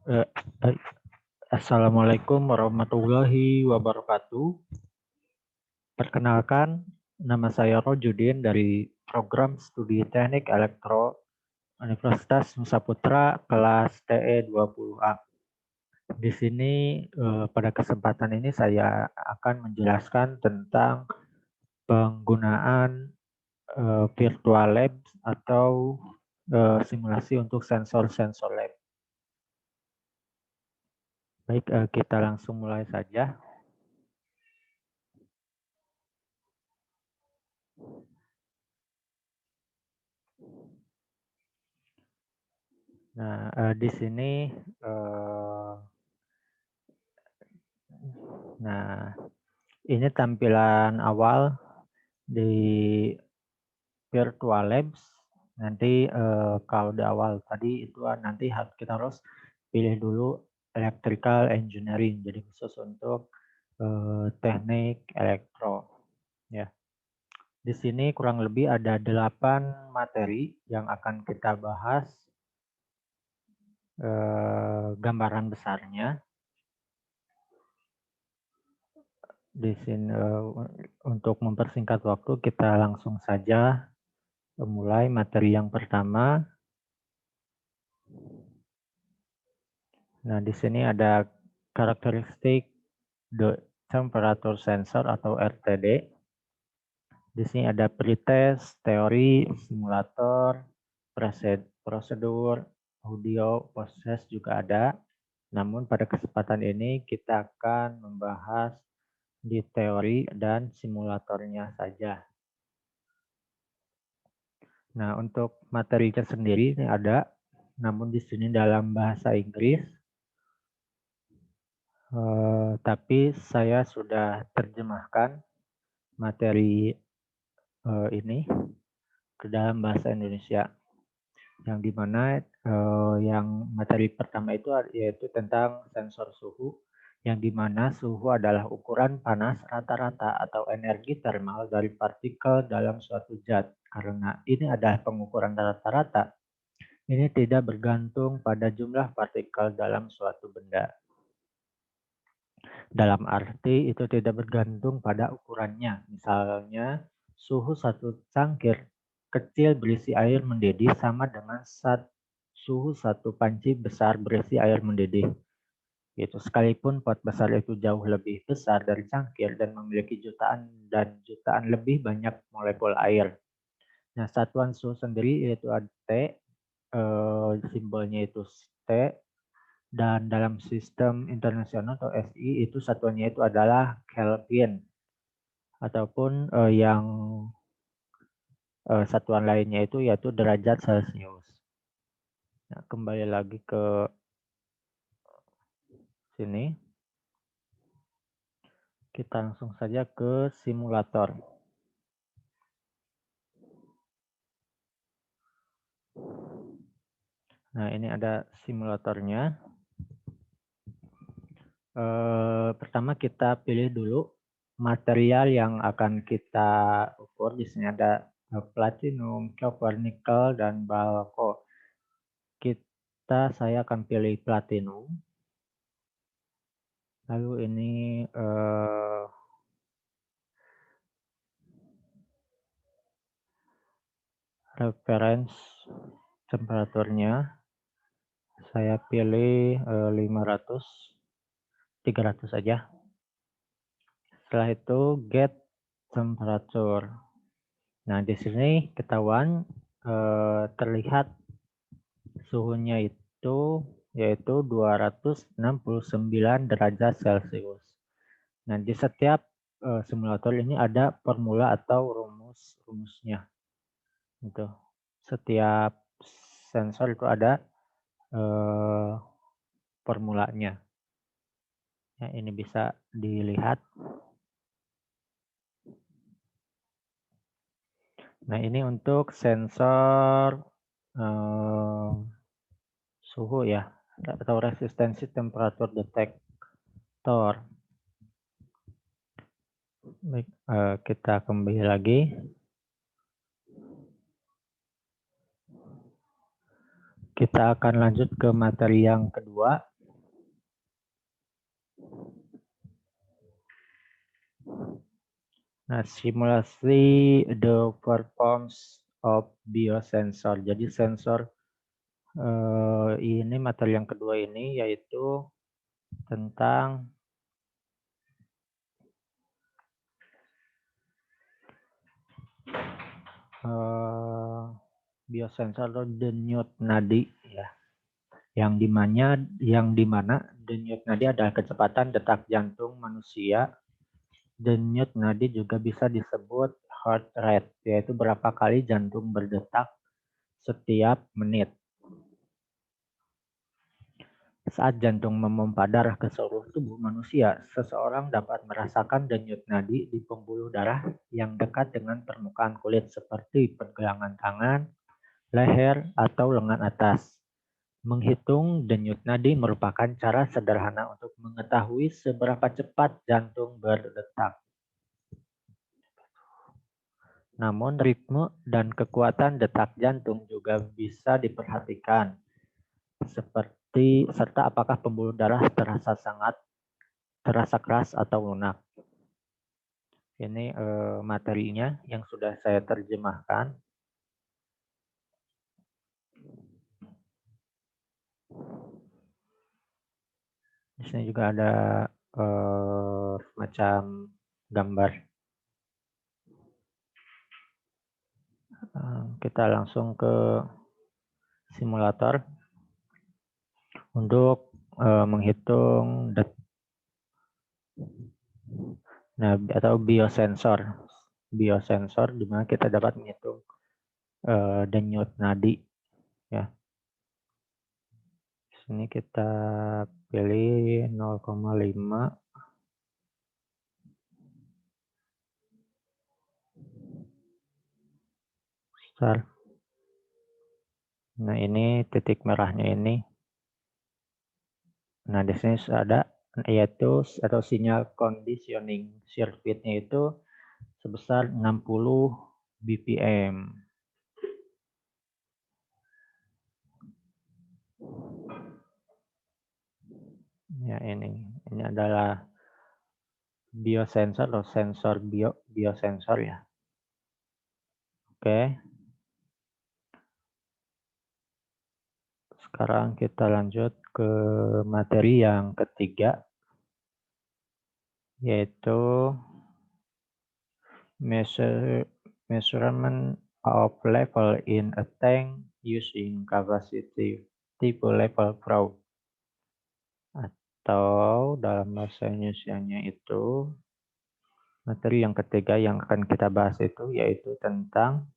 Eh, eh, Assalamualaikum warahmatullahi wabarakatuh. Perkenalkan, nama saya Rojudin dari Program Studi Teknik Elektro Universitas Nusa Putra kelas TE 20A. Di sini pada kesempatan ini saya akan menjelaskan tentang penggunaan virtual lab atau simulasi untuk sensor-sensor lab. Baik, kita langsung mulai saja. Nah, di sini, nah ini tampilan awal di Virtual Labs. Nanti kalau di awal tadi itu nanti kita harus pilih dulu Electrical Engineering, jadi khusus untuk teknik elektro. Ya, di sini kurang lebih ada 8 materi yang akan kita bahas. Gambaran besarnya di sini untuk mempersingkat waktu kita langsung saja mulai materi yang pertama. Nah, di sini ada karakteristik the temperature sensor atau RTD. Di sini ada pretest, teori, simulator, prosedur, audio, proses juga ada. Namun pada kesempatan ini kita akan membahas di teori dan simulatornya saja. Nah, untuk materinya sendiri ini ada, namun di sini dalam bahasa Inggris. Tapi saya sudah terjemahkan materi ini ke dalam bahasa Indonesia. Yang dimana yang materi pertama itu yaitu tentang sensor suhu, yang dimana suhu adalah ukuran panas rata-rata atau energi termal dari partikel dalam suatu zat. Karena ini adalah pengukuran rata-rata, ini tidak bergantung pada jumlah partikel dalam suatu benda. Dalam arti itu tidak bergantung pada ukurannya. Misalnya suhu satu cangkir kecil berisi air mendidih sama dengan suhu satu panci besar berisi air mendidih. Itu sekalipun pot besar itu jauh lebih besar dari cangkir dan memiliki jutaan dan jutaan lebih banyak molekul air. Nah, satuan suhu sendiri yaitu T, simbolnya itu T, dan dalam sistem internasional atau SI itu satuannya itu adalah Kelvin, ataupun yang satuan lainnya itu yaitu derajat Celcius. Nah, kembali lagi ke sini. Kita langsung saja ke simulator. Nah, ini ada simulatornya. Pertama kita pilih dulu material yang akan kita ukur. Di sini ada platinum, copper, nikel, dan balko. Saya akan pilih platinum. Lalu ini reference temperaturnya. Saya pilih 500, 300 saja. Setelah itu get temperature. Nah, di sini ketahuan terlihat suhunya itu yaitu 269 derajat Celcius. Nah, di setiap simulator ini ada formula atau rumusnya. Gitu. Setiap sensor itu ada formulanya. Ya, ini bisa dilihat. Nah, ini untuk sensor suhu ya, atau resistensi temperatur detektor. Baik, kita kembali lagi. Kita akan lanjut ke materi yang kedua, Nah, simulasi the performance of biosensor. Jadi sensor ini materi yang kedua ini yaitu tentang biosensor atau denyut nadi ya. Yang dimana denyut nadi adalah kecepatan detak jantung manusia. Denyut nadi juga bisa disebut heart rate, yaitu berapa kali jantung berdetak setiap menit. Saat jantung memompa darah ke seluruh tubuh manusia, seseorang dapat merasakan denyut nadi di pembuluh darah yang dekat dengan permukaan kulit seperti pergelangan tangan, leher, atau lengan atas. Menghitung denyut nadi merupakan cara sederhana untuk mengetahui seberapa cepat jantung berdetak. Namun ritme dan kekuatan detak jantung juga bisa diperhatikan, serta apakah pembuluh darah terasa keras atau lunak. Ini materinya yang sudah saya terjemahkan. Di sini juga ada semacam gambar. Kita langsung ke simulator untuk menghitung atau biosensor. Biosensor di mana kita dapat menghitung denyut nadi ya. Di sini kita pilih 0,5. Start. Nah, ini titik merahnya ini. Nah, di sini ada yaitu atau sinyal conditioning circuitnya itu sebesar 60 BPM. Ya, ini adalah biosensor atau sensor biosensor ya. Oke. Sekarang kita lanjut ke materi yang ketiga, yaitu measurement of level in a tank using capacity type level probe. Atau dalam bahasa Indonesianya itu, materi yang ketiga yang akan kita bahas itu yaitu tentang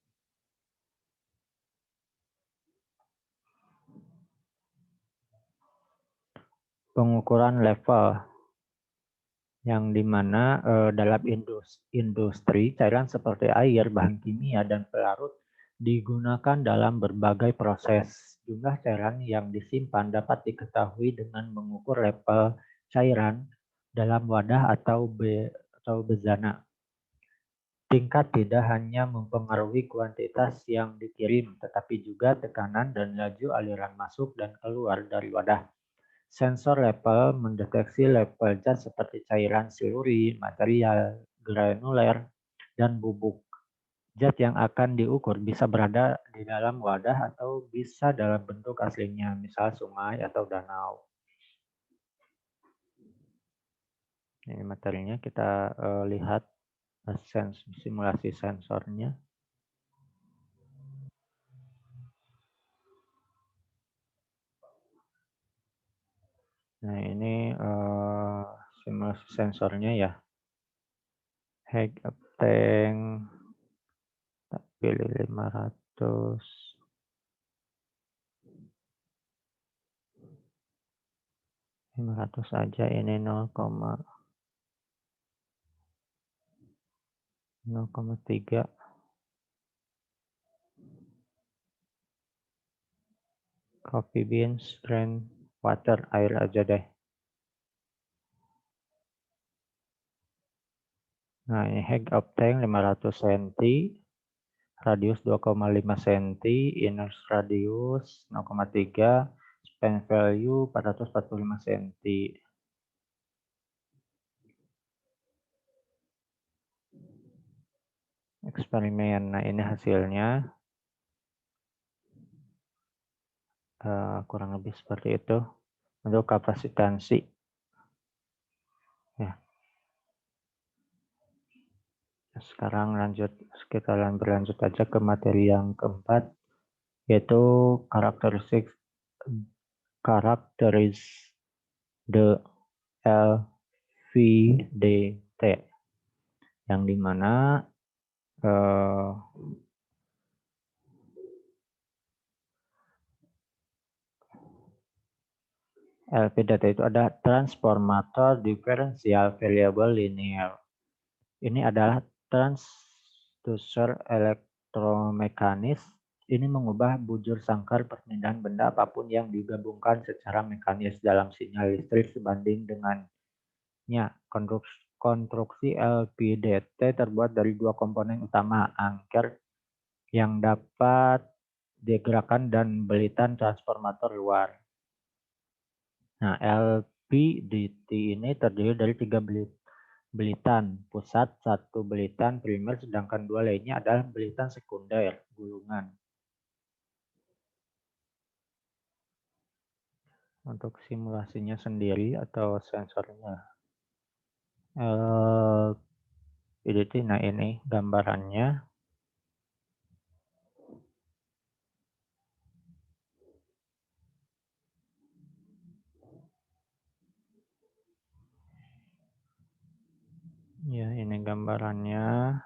pengukuran level, yang dimana dalam industri cairan seperti air, bahan kimia, dan pelarut digunakan dalam berbagai proses. Jumlah cairan yang disimpan dapat diketahui dengan mengukur level cairan dalam wadah atau bezana. Tingkat tidak hanya mempengaruhi kuantitas yang dikirim, tetapi juga tekanan dan laju aliran masuk dan keluar dari wadah. Sensor level mendeteksi level zat seperti cairan siluri, material granuler, dan bubuk. Zat yang akan diukur bisa berada di dalam wadah atau bisa dalam bentuk aslinya, misal sungai atau danau. Ini materinya, kita lihat simulasi sensornya. Nah, ini simulasi sensornya ya. Head up tank, tak pilih 500. Aja, ini 0,3. Coffee beans, rain water, air aja deh. Nah, ini head of tank 500 cm, radius 2,5 cm, inner radius 0,3, span value 445 cm. eksperimen. Nah, ini hasilnya kurang lebih seperti itu untuk kapasitansi. Ya, sekarang kita berlanjut aja ke materi yang keempat, yaitu karakteristik the LVDT, yang dimana LVDT itu ada transformator differential variable linear. Ini adalah transducer elektromekanis. Ini mengubah bujur sangkar perpindahan benda apapun yang digabungkan secara mekanis dalam sinyal listrik sebanding dengannya. Konstruksi LVDT terbuat dari dua komponen utama, angker yang dapat digerakkan dan belitan transformator luar. Nah, LVDT ini terdiri dari 3 belitan pusat, 1 belitan primer, sedangkan 2 lainnya adalah belitan sekunder, gulungan. Untuk simulasinya sendiri atau sensornya LVDT, nah ini gambarannya. Ya, ini gambarannya.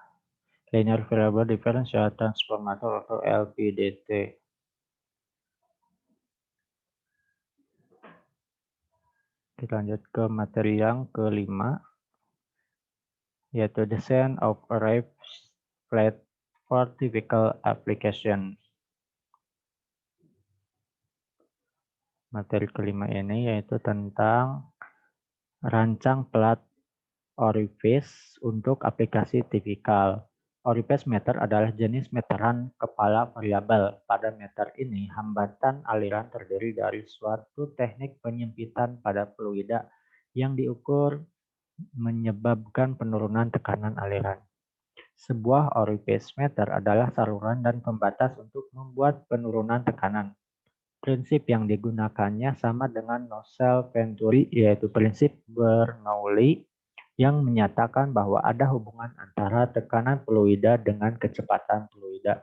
Linear variable differential transformator atau LVDT. Kita lanjut ke materi yang kelima, yaitu design of array flat for typical application. Materi kelima ini yaitu tentang rancang plat orifice untuk aplikasi tipikal. Orifice meter adalah jenis meteran kepala variabel. Pada meter ini, hambatan aliran terdiri dari suatu teknik penyempitan pada fluida yang diukur menyebabkan penurunan tekanan aliran. Sebuah orifice meter adalah saluran dan pembatas untuk membuat penurunan tekanan. Prinsip yang digunakannya sama dengan Nocelle-Venturi, yaitu prinsip Bernoulli, yang menyatakan bahwa ada hubungan antara tekanan fluida dengan kecepatan fluida.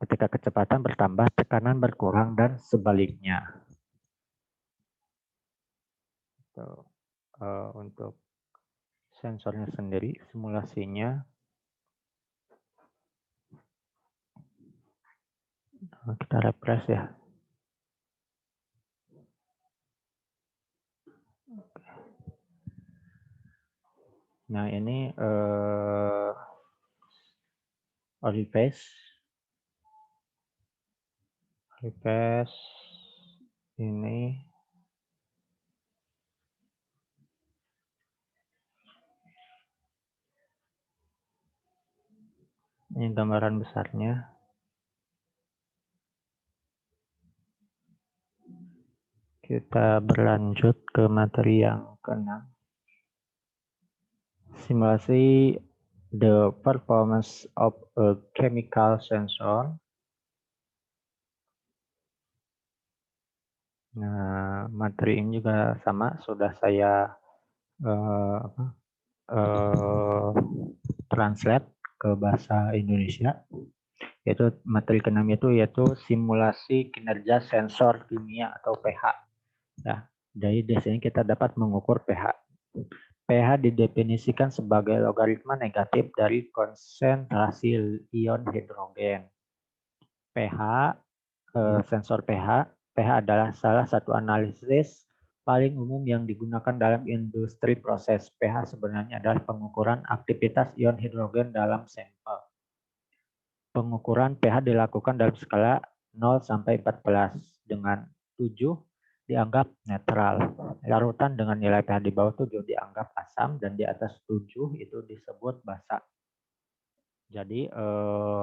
Ketika kecepatan bertambah, tekanan berkurang dan sebaliknya. Untuk sensornya sendiri, simulasinya kita refresh ya. Nah, ini orifice ini gambaran besarnya. Kita berlanjut ke materi yang keenam. Simulasi the performance of a chemical sensor. Nah, materi ini juga sama, sudah saya translate ke bahasa Indonesia. Yaitu materi keenam yaitu simulasi kinerja sensor kimia atau pH. Nah, dari sini kita dapat mengukur pH. pH didefinisikan sebagai logaritma negatif dari konsentrasi ion hidrogen. pH, sensor pH adalah salah satu analisis paling umum yang digunakan dalam industri proses. pH sebenarnya adalah pengukuran aktivitas ion hidrogen dalam sampel. Pengukuran pH dilakukan dalam skala 0 sampai 14, dengan 7 dianggap netral. Larutan dengan nilai pH di bawah 7 dianggap asam, dan di atas 7 itu disebut basa. Jadi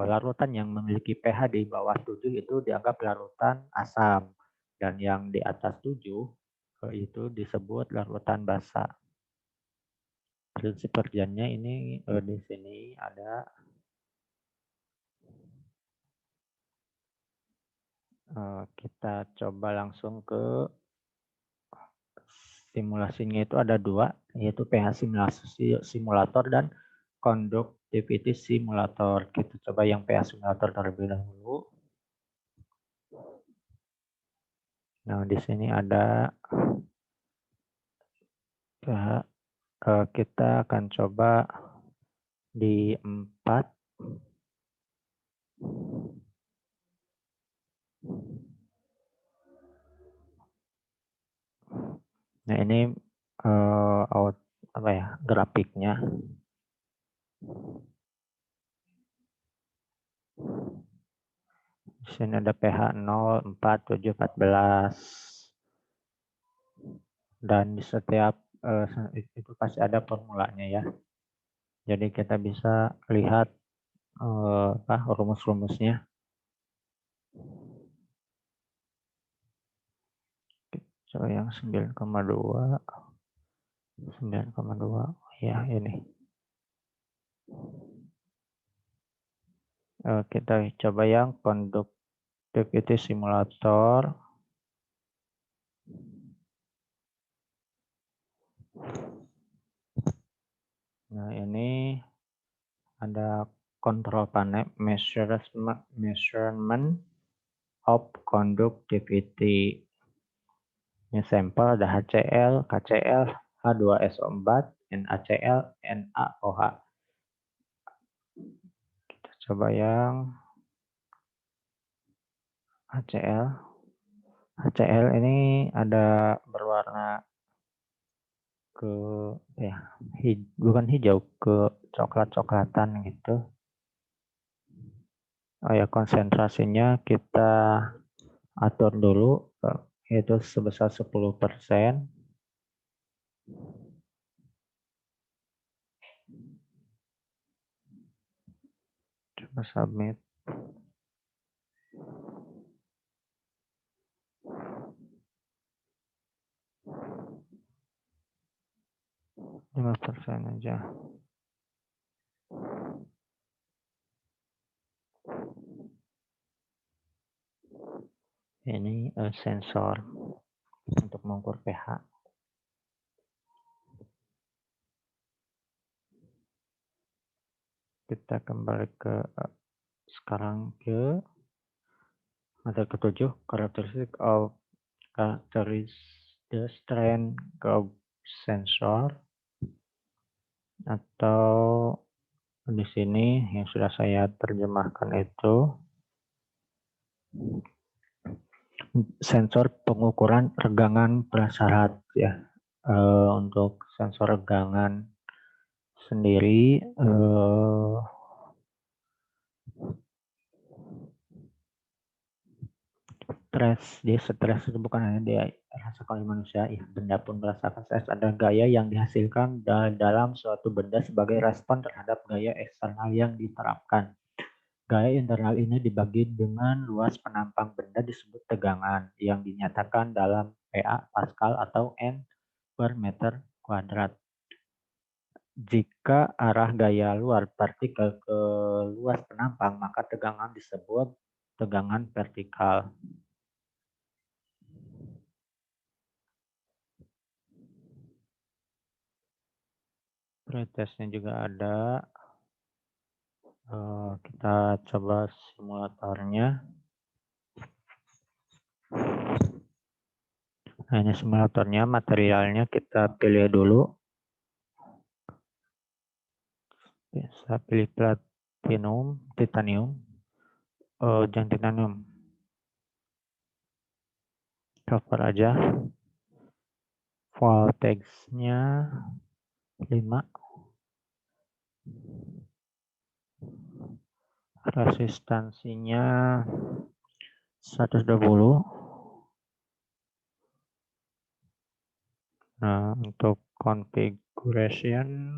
larutan yang memiliki pH di bawah 7 itu dianggap larutan asam, dan yang di atas 7 itu disebut larutan basa. prinsip kerjanya ini di sini ada kita coba langsung ke simulasinya. Itu ada dua, yaitu pH simulasi simulator dan conductivity simulator. Kita coba yang pH simulator terlebih dahulu. Nah, di sini ada pH. Kita akan coba di 4. Nah, ini grafiknya. Di sini ada pH 0, 4, 7, 14. Dan di setiap itu pasti ada formulanya ya. Jadi kita bisa lihat rumus-rumusnya. So, yang 9,2 ya ini. Kita coba yang conductivity simulator. Nah, ini ada control panel measurement of conductivity. Ini sampel ada HCl, KCl, H2SO4, NaCl, NaOH. Kita coba yang HCl. HCl ini ada berwarna ke bukan hijau, ke coklat-coklatan gitu. Oh ya, konsentrasinya kita atur dulu, yaitu sebesar 10%. Coba submit. Lima persen aja. Ini sensor untuk mengukur pH. Kita kembali sekarang ke materi ke-7, characteristic the strength of sensor, atau di sini yang sudah saya terjemahkan itu sensor pengukuran regangan prasyarat ya. Untuk sensor regangan sendiri stres itu bukan hanya dirasakan oleh manusia, ya, benda pun merasakan stres. Ada gaya yang dihasilkan dalam suatu benda sebagai respon terhadap gaya eksternal yang diterapkan. Gaya internal ini dibagi dengan luas penampang benda disebut tegangan yang dinyatakan dalam PA Pascal atau N per meter kuadrat. Jika arah gaya luar partikel ke luas penampang, maka tegangan disebut tegangan vertikal. Pretestnya juga ada. Kita coba simulatornya. Nah, ini simulatornya, materialnya kita pilih dulu. Bisa pilih titanium. Jangan titanium. Cover aja. Voltage-nya 5. Resistansinya 120. Nah, untuk configuration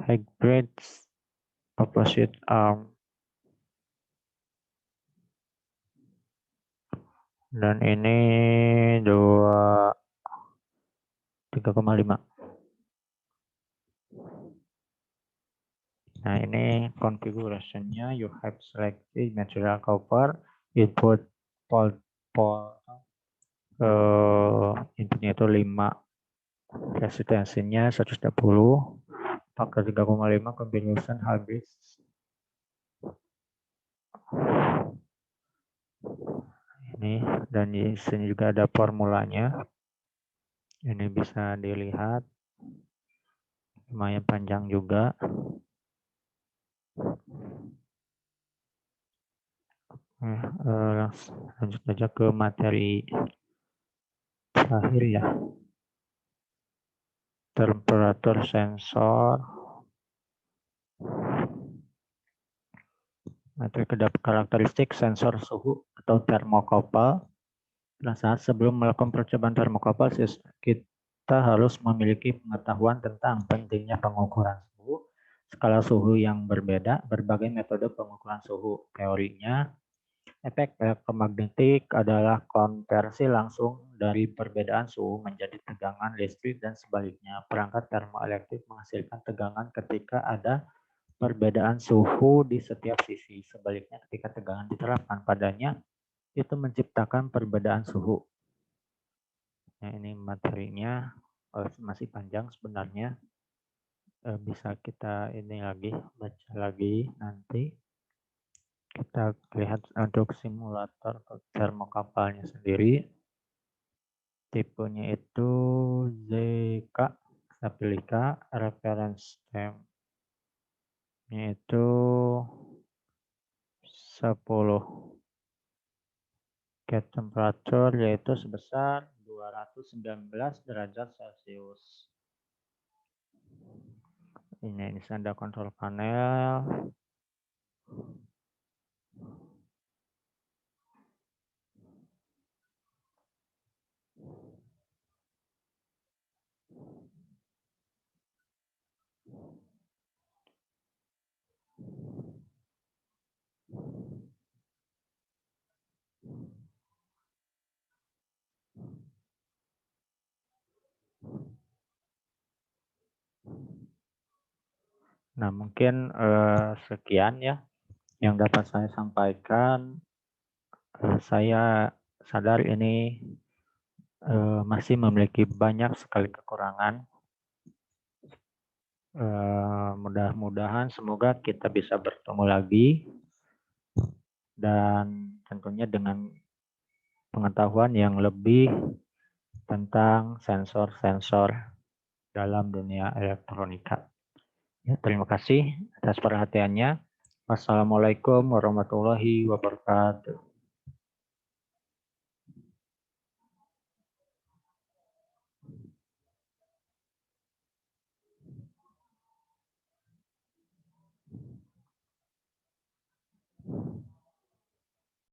hybrid opposite arm. Dan ini 3,5. Nah, ini configuration-nya, you have selected material copper, input port intinya itu 5, resistensinya 110, pakai 3,5 combination habis. Ini, dan di sini juga ada formulanya. Ini bisa dilihat, lumayan panjang juga. Lanjut saja ke materi terakhir ya. Temperatur sensor. Materi karakteristik sensor suhu atau termokouple. Pada saat sebelum melakukan percobaan termokouple, kita harus memiliki pengetahuan tentang pentingnya pengukuran suhu, skala suhu yang berbeda, berbagai metode pengukuran suhu. Teorinya, efek elektromagnetik adalah konversi langsung dari perbedaan suhu menjadi tegangan listrik dan sebaliknya. Perangkat termoelektrik menghasilkan tegangan ketika ada perbedaan suhu di setiap sisi. Sebaliknya, ketika tegangan diterapkan padanya, itu menciptakan perbedaan suhu. Nah, ini materinya masih panjang sebenarnya. Bisa kita ini lagi, baca lagi nanti. Kita lihat untuk simulator termokapalnya sendiri. Tipenya itu ZK, Sapilika, reference time-nya itu 10. Get temperature yaitu sebesar 219 derajat Celcius. Ini ada kontrol panel. Nah, mungkin sekian ya yang dapat saya sampaikan. Saya sadar ini masih memiliki banyak sekali kekurangan. Mudah-mudahan semoga kita bisa bertemu lagi dan tentunya dengan pengetahuan yang lebih tentang sensor-sensor dalam dunia elektronika. Ya, terima kasih atas perhatiannya. Wassalamualaikum warahmatullahi wabarakatuh.